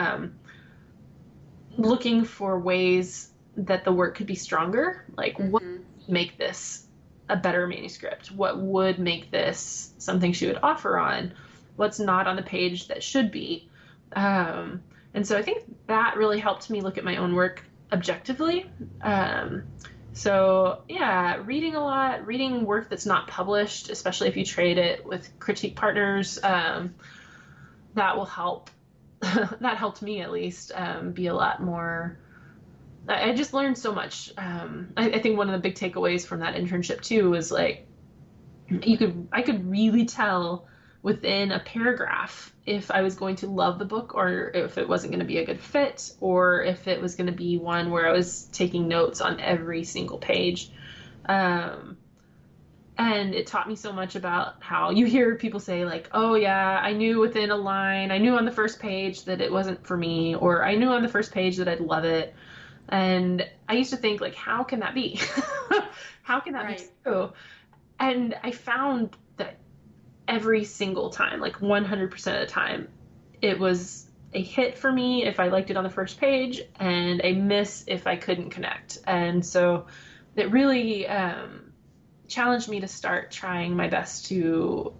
B: looking for ways that the work could be stronger. Like, what would make this a better manuscript? What would make this something she would offer on? What's not on the page that should be? And so I think that really helped me look at my own work objectively. So yeah, reading a lot, reading work that's not published, especially if you trade it with critique partners, that will help. That helped me at least be a lot more. I just learned so much. I think one of the big takeaways from that internship too was like, I could really tell within a paragraph if I was going to love the book or if it wasn't going to be a good fit, or if it was going to be one where I was taking notes on every single page. And it taught me so much about how you hear people say like, oh yeah, I knew within a line, I knew on the first page that it wasn't for me, or I knew on the first page that I'd love it. And I used to think like, how can that be? How can that be true? And I found that every single time, like 100% of the time, it was a hit for me if I liked it on the first page and a miss if I couldn't connect. And so it really challenged me to start trying my best to,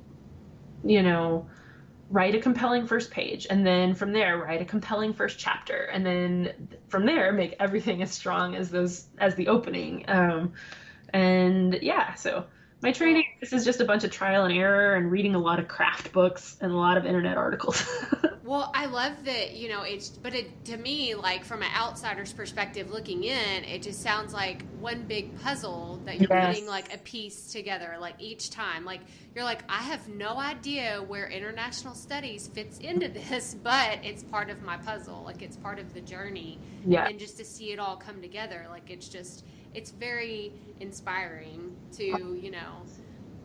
B: write a compelling first page, and then from there write a compelling first chapter, and then from there make everything as strong as the opening. And yeah, so my training, this is just a bunch of trial and error and reading a lot of craft books and a lot of internet articles.
A: Well, I love that, to me, like from an outsider's perspective looking in, it just sounds like one big puzzle that you're putting like a piece together, like each time. Like you're like, I have no idea where international studies fits into this, but it's part of my puzzle. Like it's part of the journey. Yeah. And just to see it all come together, like it's very inspiring to,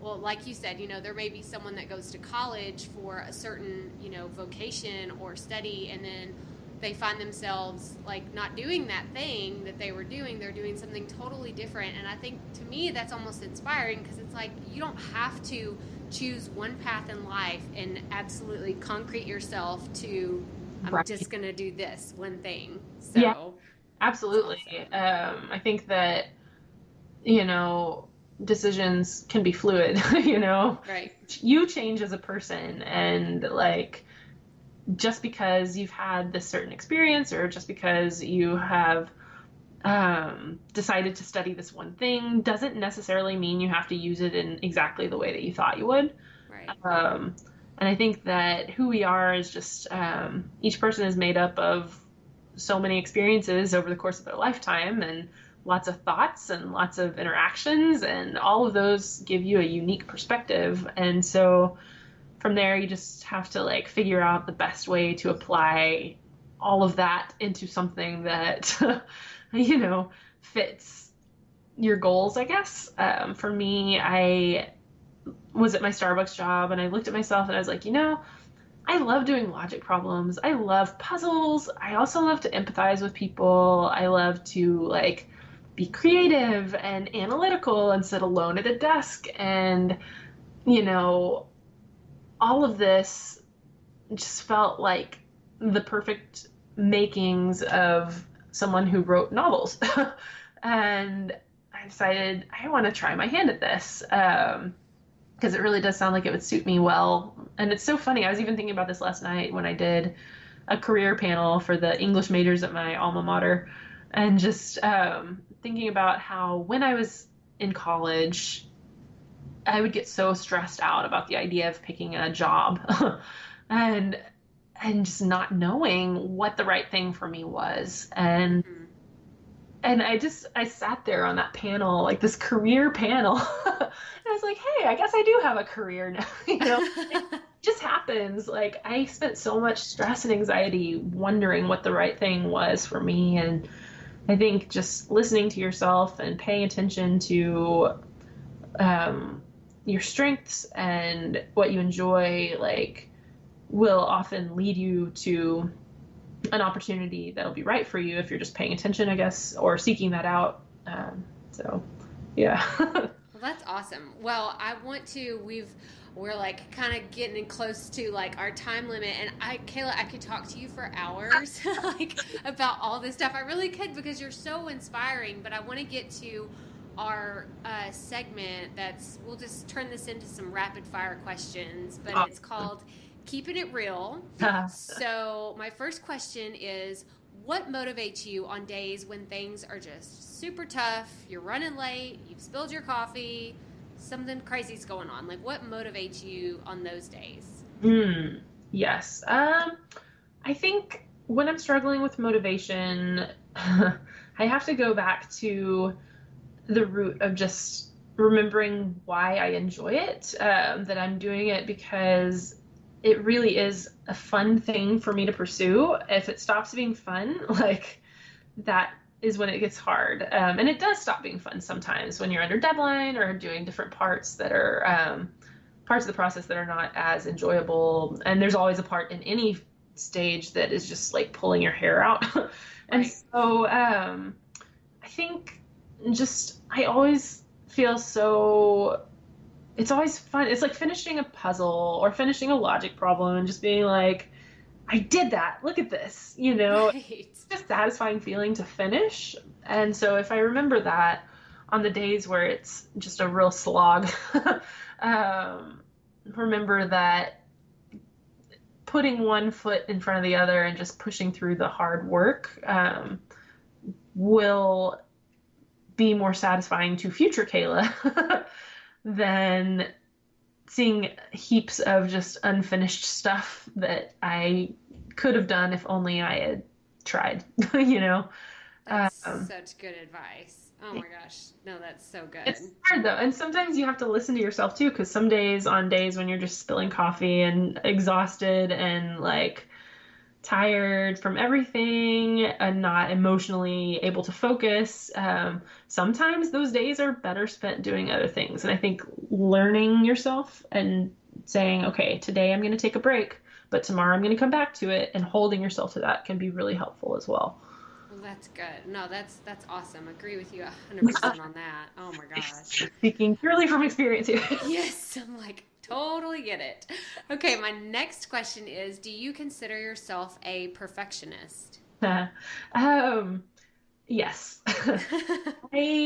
A: well, like you said, there may be someone that goes to college for a certain, vocation or study, and then they find themselves like not doing that thing that they were doing. They're doing something totally different. And I think to me that's almost inspiring, because it's like you don't have to choose one path in life and absolutely concrete yourself to I'm just going to do this one thing. So
B: yeah, absolutely.
A: Awesome.
B: I think that, decisions can be fluid,
A: Right.
B: You change as a person, and like, just because you've had this certain experience, or just because you have decided to study this one thing, doesn't necessarily mean you have to use it in exactly the way that you thought you would.
A: Right.
B: And I think that who we are is just, each person is made up of so many experiences over the course of their lifetime, and lots of thoughts and lots of interactions, and all of those give you a unique perspective. And so from there, you just have to like figure out the best way to apply all of that into something that, fits your goals, I guess. For me, I was at my Starbucks job, and I looked at myself and I was like, I love doing logic problems. I love puzzles. I also love to empathize with people. I love to like be creative and analytical and sit alone at a desk. And, all of this just felt like the perfect makings of someone who wrote novels. And I decided I want to try my hand at this, because it really does sound like it would suit me well. And it's so funny. I was even thinking about this last night when I did a career panel for the English majors at my alma mater, and just thinking about how when I was in college, I would get so stressed out about the idea of picking a job and just not knowing what the right thing for me was. And I sat there on that panel, like this career panel, and I was like, hey, I guess I do have a career now. It just happens. Like, I spent so much stress and anxiety wondering what the right thing was for me. And I think just listening to yourself and paying attention to your strengths and what you enjoy, like, will often lead you to an opportunity that'll be right for you if you're just paying attention, I guess, or seeking that out. So, yeah.
A: Well, that's awesome. Well, we're like kind of getting close to like our time limit, and Kayla, I could talk to you for hours like about all this stuff. I really could, because you're so inspiring, but I want to get to our segment we'll just turn this into some rapid fire questions, but it's called Keeping It Real. So my first question is, what motivates you on days when things are just super tough, you're running late, you've spilled your coffee, something crazy's going on? Like, what motivates you on those days?
B: Yes. I think when I'm struggling with motivation, I have to go back to the root of just remembering why I enjoy it, that I'm doing it because it really is a fun thing for me to pursue. If it stops being fun, like, that is when it gets hard. And it does stop being fun sometimes when you're under deadline or doing different parts that are parts of the process that are not as enjoyable. And there's always a part in any stage that is just like pulling your hair out. And so I think I always feel so, it's always fun. It's like finishing a puzzle or finishing a logic problem and just being like, I did that. Look at this, It's just a satisfying feeling to finish. And so if I remember that on the days where it's just a real slog, remember that putting one foot in front of the other and just pushing through the hard work will be more satisfying to future Kayla than seeing heaps of just unfinished stuff that I could have done if only I had tried,
A: That's such good advice. Oh my gosh. No, that's so good.
B: It's hard though. And sometimes you have to listen to yourself too, because some days when you're just spilling coffee and exhausted and like tired from everything and not emotionally able to focus, sometimes those days are better spent doing other things. And I think learning yourself and saying, okay, today I'm going to take a break, but tomorrow I'm going to come back to it, and holding yourself to that can be really helpful as well.
A: Well, that's good. No, that's awesome. Agree with you 100% on that. Oh my gosh.
B: Speaking purely from experience here.
A: Yes, I'm like, totally get it. Okay, my next question is, do you consider yourself a perfectionist?
B: Yes. I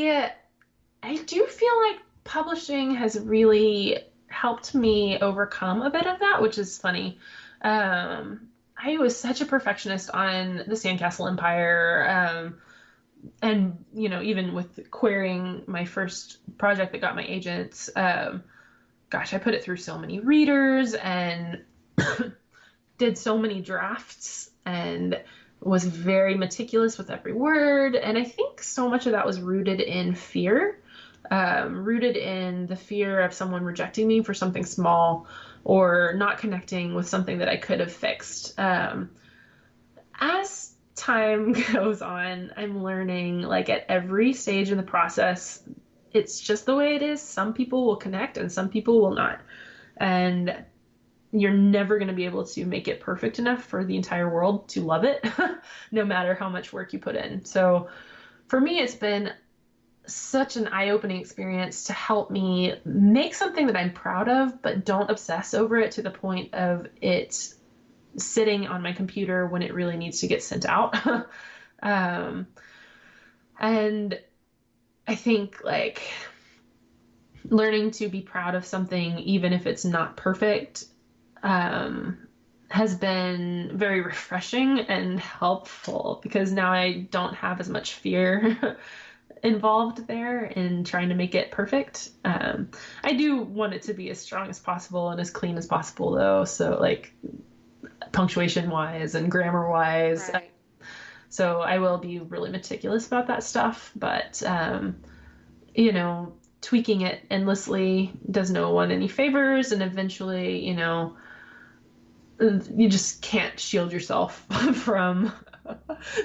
B: do feel like publishing has really helped me overcome a bit of that, which is funny. I was such a perfectionist on the Sandcastle Empire, and even with querying my first project that got my agents, gosh, I put it through so many readers and did so many drafts and was very meticulous with every word. And I think so much of that was rooted in fear, rooted in the fear of someone rejecting me for something small or not connecting with something that I could have fixed. As time goes on, I'm learning, like, at every stage in the process, it's just the way it is. Some people will connect and some people will not. And you're never going to be able to make it perfect enough for the entire world to love it, no matter how much work you put in. So for me, it's been such an eye-opening experience to help me make something that I'm proud of, but don't obsess over it to the point of it sitting on my computer when it really needs to get sent out. And I think, like, learning to be proud of something, even if it's not perfect, has been very refreshing and helpful, because now I don't have as much fear involved there in trying to make it perfect. I do want it to be as strong as possible and as clean as possible, though. So, like, punctuation wise and grammar wise.
A: Right.
B: So I will be really meticulous about that stuff, but, tweaking it endlessly does no one any favors. And eventually, you just can't shield yourself from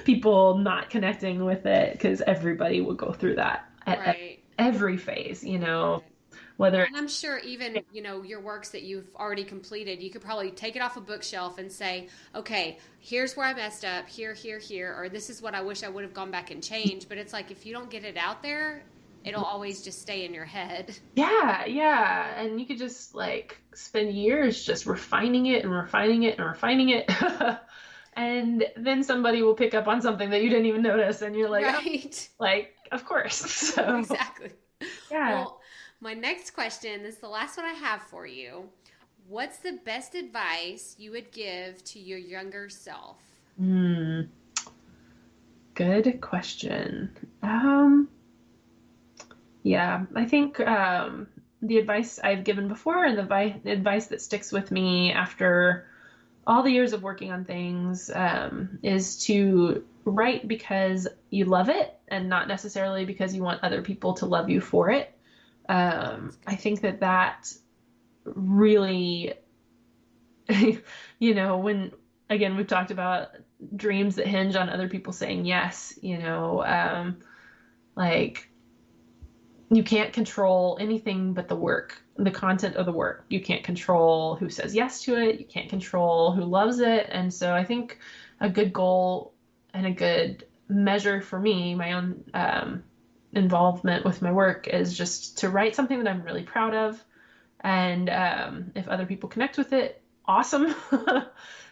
B: people not connecting with it, because everybody will go through that at every phase, whether.
A: And I'm sure even, your works that you've already completed, you could probably take it off a bookshelf and say, okay, here's where I messed up, here, or this is what I wish I would have gone back and changed. But it's like, if you don't get it out there, it'll always just stay in your head.
B: Yeah. And you could just, like, spend years just refining it. And then somebody will pick up on something that you didn't even notice, and you're like,
A: right.
B: Oh, like, of course. So,
A: exactly.
B: Yeah.
A: Well, my next question, this is the last one I have for you. What's the best advice you would give to your younger self?
B: Good question. Yeah, I think the advice I've given before, and the advice that sticks with me after all the years of working on things, is to write because you love it and not necessarily because you want other people to love you for it. I think that really, when, again, we've talked about dreams that hinge on other people saying yes, like, you can't control anything but the work, the content of the work. You can't control who says yes to it. You can't control who loves it. And so I think a good goal and a good measure for me, my own involvement with my work, is just to write something that I'm really proud of. And if other people connect with it, awesome.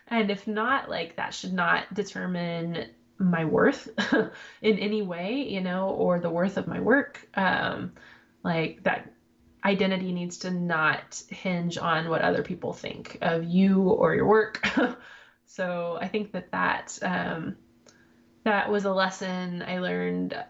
B: And if not, like, that should not determine my worth in any way, or the worth of my work. Like, that identity needs to not hinge on what other people think of you or your work. So I think that was a lesson I learned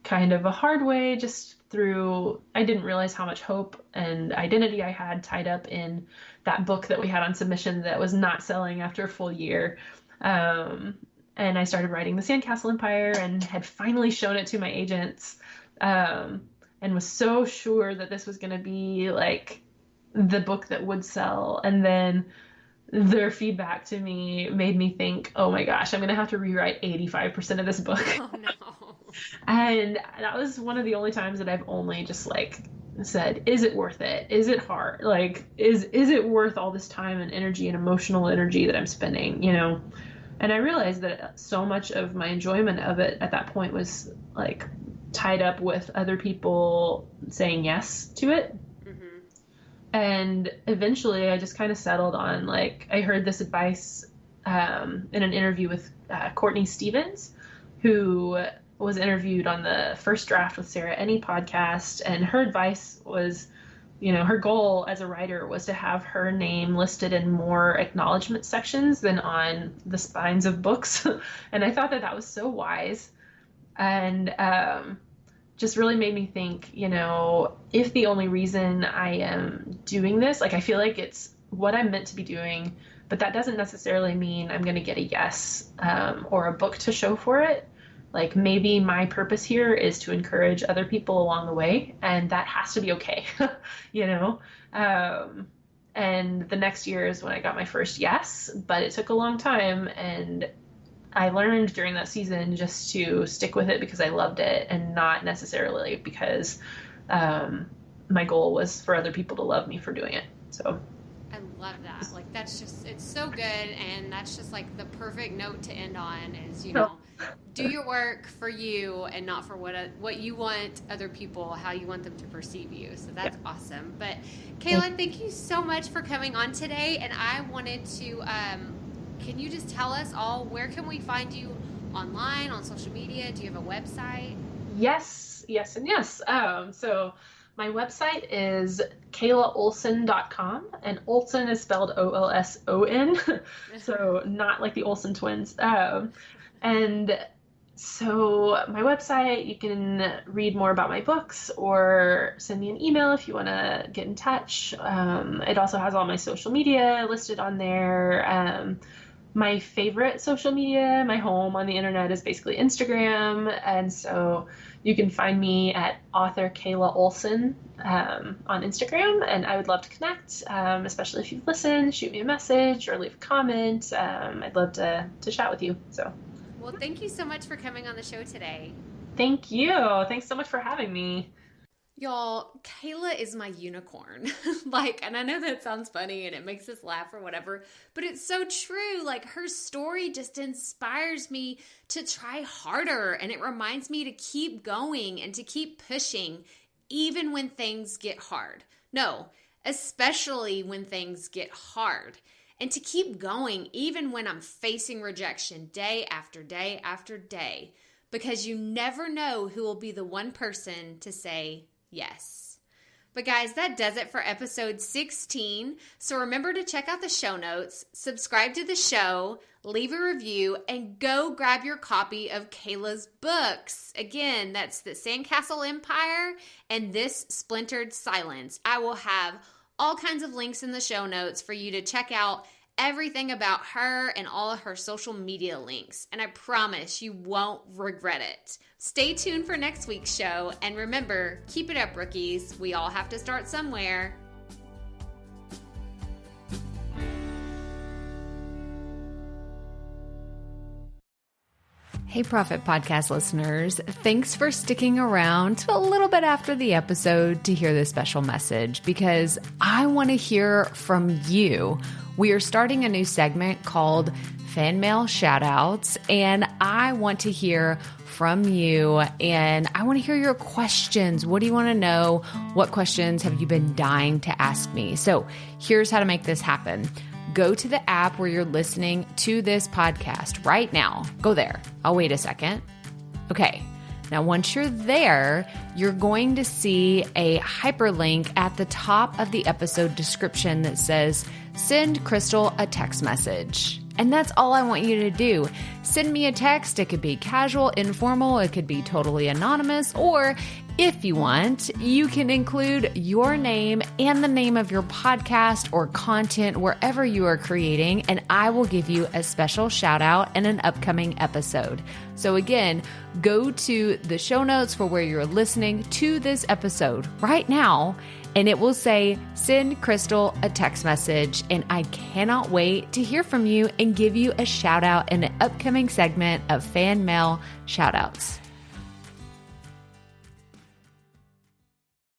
B: kind of a hard way, just through, I didn't realize how much hope and identity I had tied up in that book that we had on submission that was not selling after a full year. And I started writing the Sandcastle Empire and had finally shown it to my agents, and was so sure that this was going to be, like, the book that would sell. And then their feedback to me made me think, oh my gosh, I'm going to have to rewrite 85% of this book.
A: Oh no.
B: And that was one of the only times that I've only just like said, is it worth it? Is it hard? Like, is it worth all this time and energy and emotional energy that I'm spending, you know? And I realized that so much of my enjoyment of it at that point was like tied up with other people saying yes to it. And eventually I just kind of settled on, like, I heard this advice in an interview with Courtney Stevens, who was interviewed on the First Draft with Sarah Enni podcast. And her advice was, you know, her goal as a writer was to have her name listed in more acknowledgement sections than on the spines of books. And I thought that that was so wise. And just really made me think, you know, if the only reason I am doing this, like, I feel like it's what I'm meant to be doing, but that doesn't necessarily mean I'm going to get a yes or a book to show for it. Like, maybe my purpose here is to encourage other people along the way, and that has to be okay, you know? And the next year is when I got my first yes, but it took a long time, and I learned during that season just to stick with it because I loved it and not necessarily because my goal was for other people to love me for doing it. So
A: I love that. Like, that's just, it's so good. And that's just like the perfect note to end on is, you know, do your work for you and not for what you want other people, how you want them to perceive you. So that's awesome. But Kayla, thank you so much for coming on today. And I wanted to, can you just tell us all, where can we find you online, on social media? Do you have a website?
B: Yes, and yes. So my website is KaylaOlson.com, and Olson is spelled Olson, so not like the Olsen twins. And so my website, you can read more about my books or send me an email if you want to get in touch. It also has all my social media listed on there. My favorite social media, my home on the internet, is basically Instagram. And so you can find me at author Kayla Olson on Instagram. And I would love to connect, especially if you've listened, shoot me a message or leave a comment. I'd love to chat with you. So,
A: well, thank you so much for coming on the show today.
B: Thank you. Thanks so much for having me.
A: Y'all, Kayla is my unicorn. Like, and I know that sounds funny and it makes us laugh or whatever, but it's so true. Like, her story just inspires me to try harder, and it reminds me to keep going and to keep pushing even when things get hard. No, especially when things get hard. And to keep going even when I'm facing rejection day after day after day, because you never know who will be the one person to say yes. But guys, that does it for episode 16. So remember to check out the show notes, subscribe to the show, leave a review, and go grab your copy of Kayla's books. Again, that's The Sandcastle Empire and This Splintered Silence. I will have all kinds of links in the show notes for you to check out everything about her and all of her social media links. And I promise you won't regret it. Stay tuned for next week's show. And remember, keep it up, rookies. We all have to start somewhere. Hey, Profit Podcast listeners. Thanks for sticking around to a little bit after the episode to hear this special message, because I want to hear from you. We are starting a new segment called Fan Mail Shoutouts, and I want to hear from you, and I want to hear your questions. What do you want to know? What questions have you been dying to ask me? So here's how to make this happen. Go to the app where you're listening to this podcast right now. Go there. I'll wait a second. Okay. Now, once you're there, you're going to see a hyperlink at the top of the episode description that says, send Crystal a text message. And that's all I want you to do. Send me a text. It could be casual, informal. It could be totally anonymous. Or if you want, you can include your name and the name of your podcast or content wherever you are creating, and I will give you a special shout out in an upcoming episode. So again, go to the show notes for where you're listening to this episode right now and it will say, send Crystal a text message. And I cannot wait to hear from you and give you a shout out in an upcoming segment of fan mail shout outs.